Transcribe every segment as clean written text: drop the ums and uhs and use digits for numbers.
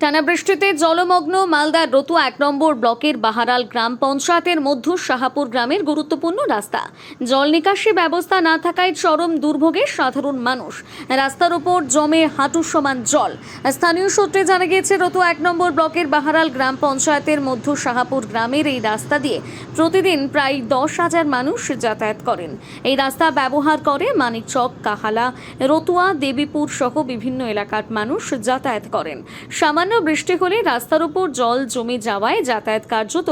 টানা বৃষ্টিতে জলমগ্ন মালদার রতু ১ নম্বর ব্লকের বাহারাল গ্রাম পঞ্চায়েতের মধ্য শাহাপুর গ্রামের গুরুত্বপূর্ণ রাস্তা। জল নিকাশি ব্যবস্থা না থাকায় চরম দুর্ভোগে সাধারণ মানুষ। রাস্তার ওপর জমে হাঁটু সমান জল। স্থানীয় সূত্রে জানা গিয়েছে, রতু ১ নম্বর ব্লকের বাহারাল গ্রাম পঞ্চায়েতের মধ্য শাহাপুর গ্রামের এই রাস্তা দিয়ে প্রতিদিন প্রায় ১০,০০০ মানুষ যাতায়াত করেন। এই রাস্তা ব্যবহার করে মানিকচক, কাহালা, রতুয়া, দেবীপুর সহ বিভিন্ন এলাকার মানুষ যাতায়াত করেন। সামান্য বৃষ্টি হলে রাস্তার উপর জল জমে যাওয়ায় যাতায়াত কার্যত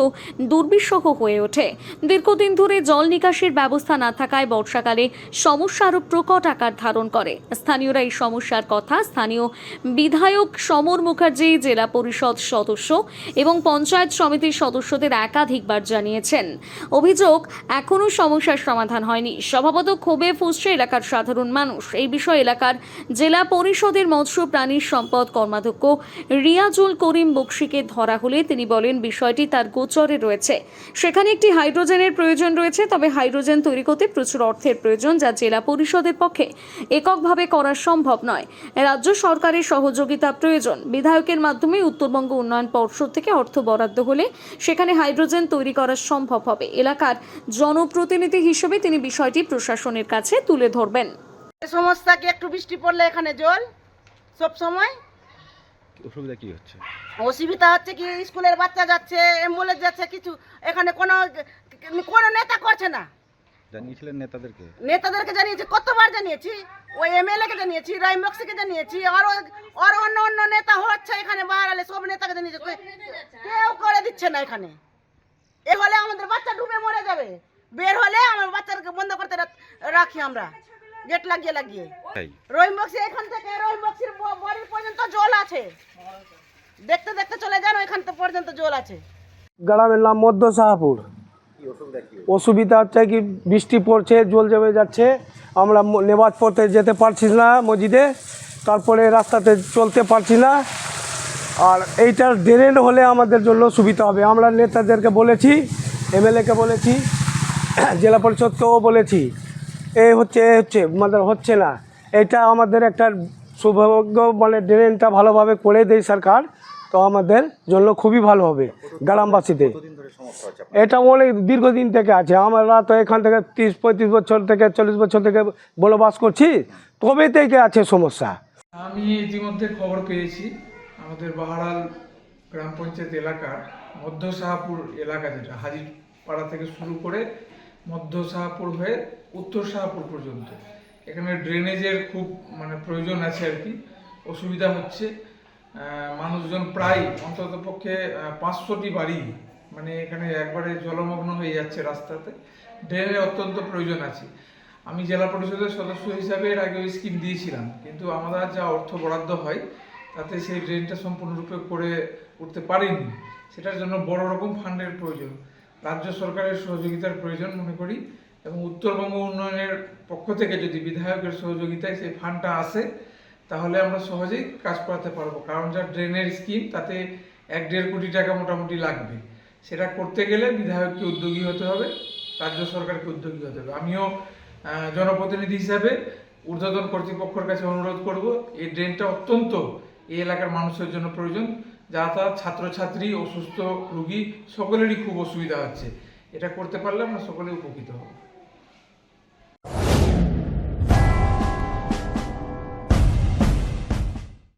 দুর্বিষহ হয়ে ওঠে। দীর্ঘদিন ধরে জল নিকাশির ব্যবস্থা না থাকায় বর্ষাকালে সমস্যা আরও প্রকট আকার ধারণ করে। স্থানীয়রা এই সমস্যার কথা স্থানীয় বিধায়ক সমর মুখার্জি, জেলা পরিষদ সদস্য এবং পঞ্চায়েত সমিতির সদস্যদের একাধিকবার জানিয়েছেন। অভিযোগ, এখনও সমস্যার সমাধান হয়নি। স্বভাবত ক্ষোভে ফুঁসছে এলাকার সাধারণ মানুষ। এই বিষয়ে এলাকার জেলা পরিষদের মৎস্য প্রাণী সম্পদ কর্মাধ্যক্ষ রিয়াজুল করিম বক্সিকে ধরা হলে তিনি বলেন, বিষয়টি তার গোচরে রয়েছে। সেখানে একটি হাইড্রোজেনের প্রয়োজন রয়েছে, তবে হাইড্রোজেন তৈরি করতে প্রচুর অর্থের প্রয়োজন, যা জেলা পরিষদের পক্ষে এককভাবে করা সম্ভব নয়। রাজ্য সরকারের সহযোগিতা প্রয়োজন। বিধায়কের মাধ্যমে উত্তরবঙ্গ উন্নয়ন পর্ষদ থেকে অর্থ বরাদ্দ হলে সেখানে হাইড্রোজেন তৈরি করা সম্ভব হবে। এলাকার জনপ্রতিনিধি হিসেবে তিনি বিষয়টি প্রশাসনের কাছে তুলে ধরবেন। সমস্যা কি, একটু বৃষ্টি পড়লে এখানে জল সব সময়। অসুবিধা কি হচ্ছে? অসুবিধা হচ্ছে কি, স্কুলের বাচ্চা যাচ্ছে, অ্যাম্বুলেন্স যাচ্ছে, কিছু এখানে কোনো নেতা করছে না। জানিয়েছিলেন নেতাদেরকে? নেতাদেরকে জানিয়েছি, কতবার জানিয়েছি, ওই এমএলএ কে জানিয়েছি, রাইম বক্সিকে জানিয়েছি, আর অন্য অন্য নেতা হচ্ছে এখানে বাহারালে, সব নেতাকে জানিয়েছি, কেউ করে দিচ্ছে না। এখানে এ হলে আমাদের বাচ্চা ডুবে মরে যাবে। বের হলে আমার বাচ্চাকে বন্ধ করতে রাখি আমরা, গেট লাগিয়ে লাগিয়ে। রহিম বক্সি এখান থেকে রহিম বক্সির বাড়ি পর্যন্ত জল আছে, দেখতে দেখতে চলে যান, ওইখান পর্যন্ত জল আছে। গ্রামের নাম মধ্য শাহাপুর। অসুবিধা হচ্ছে কি, বৃষ্টি পড়ছে, জল জমে যাচ্ছে, আমরা নেমাজ পড়তে যেতে পারছি না মসজিদে, তারপরে রাস্তাতে চলতে পারছি না। আর এইটার ড্রেন হলে আমাদের জন্য সুবিধা হবে। আমরা নেতাদেরকে বলেছি, এমএলএকে বলেছি, জেলা পরিষদকেও বলেছি, হচ্ছে আমাদের হচ্ছে না। এটা আমাদের একটা সৌভাগ্য, মানে ড্রেনটা ভালোভাবে করে দেয় সরকার, তো আমাদের জন্য খুবই ভালো হবে গ্রামবাসীদের। এটা অনেক দীর্ঘদিন থেকে আছে। আমরা তো এখান থেকে 30-35 বছর থেকে 40 বছর থেকে বসবাস করছি, তবে থেকে আছে সমস্যা। আমি ইতিমধ্যে খবর পেয়েছি, আমাদের বাহারাল গ্রাম পঞ্চায়েত এলাকার মধ্য শাহাপুর এলাকা, যেটা হাজিরপাড়া থেকে শুরু করে মধ্য শাহাপুর হয়ে উত্তর শাহাপুর পর্যন্ত, এখানে ড্রেনেজের খুব প্রয়োজন আছে আর কি। অসুবিধা হচ্ছে, মানুষজন প্রায় অন্ততপক্ষে 500টি বাড়ি এখানে একবারে জলমগ্ন হয়ে যাচ্ছে রাস্তাতে। ড্রেনের অত্যন্ত প্রয়োজন আছে। আমি জেলা পরিষদের সদস্য হিসাবে এর আগে ওই স্কিম দিয়েছিলাম, কিন্তু আমরা যা অর্থ বরাদ্দ হয় তাতে সেই ড্রেনটা সম্পূর্ণরূপে করে উঠতে পারিনি। সেটার জন্য বড় রকম ফান্ডের প্রয়োজন, রাজ্য সরকারের সহযোগিতার প্রয়োজন মনে করি, এবং উত্তরবঙ্গ উন্নয়নের পক্ষ থেকে যদি বিধায়কের সহযোগিতায় সেই ফান্ডটা আসে তাহলে আমরা সহজেই কাজ করাতে পারবো। কারণ যা ড্রেনের স্কিম, তাতে 1-1.5 কোটি টাকা মোটামুটি লাগবে। সেটা করতে গেলে বিধায়ককে উদ্যোগী হতে হবে, রাজ্য সরকারকে উদ্যোগী হতে হবে। আমিও জনপ্রতিনিধি হিসাবে ঊর্ধ্বতন কর্তৃপক্ষের কাছে অনুরোধ করব, এই ড্রেনটা অত্যন্ত এই এলাকার মানুষের জন্য প্রয়োজন। যাতায়াত, ছাত্রছাত্রী, অসুস্থ রোগী সকলেরই খুব অসুবিধা হচ্ছে। এটা করতে পারলে আমরা সকলে উপকৃত হব।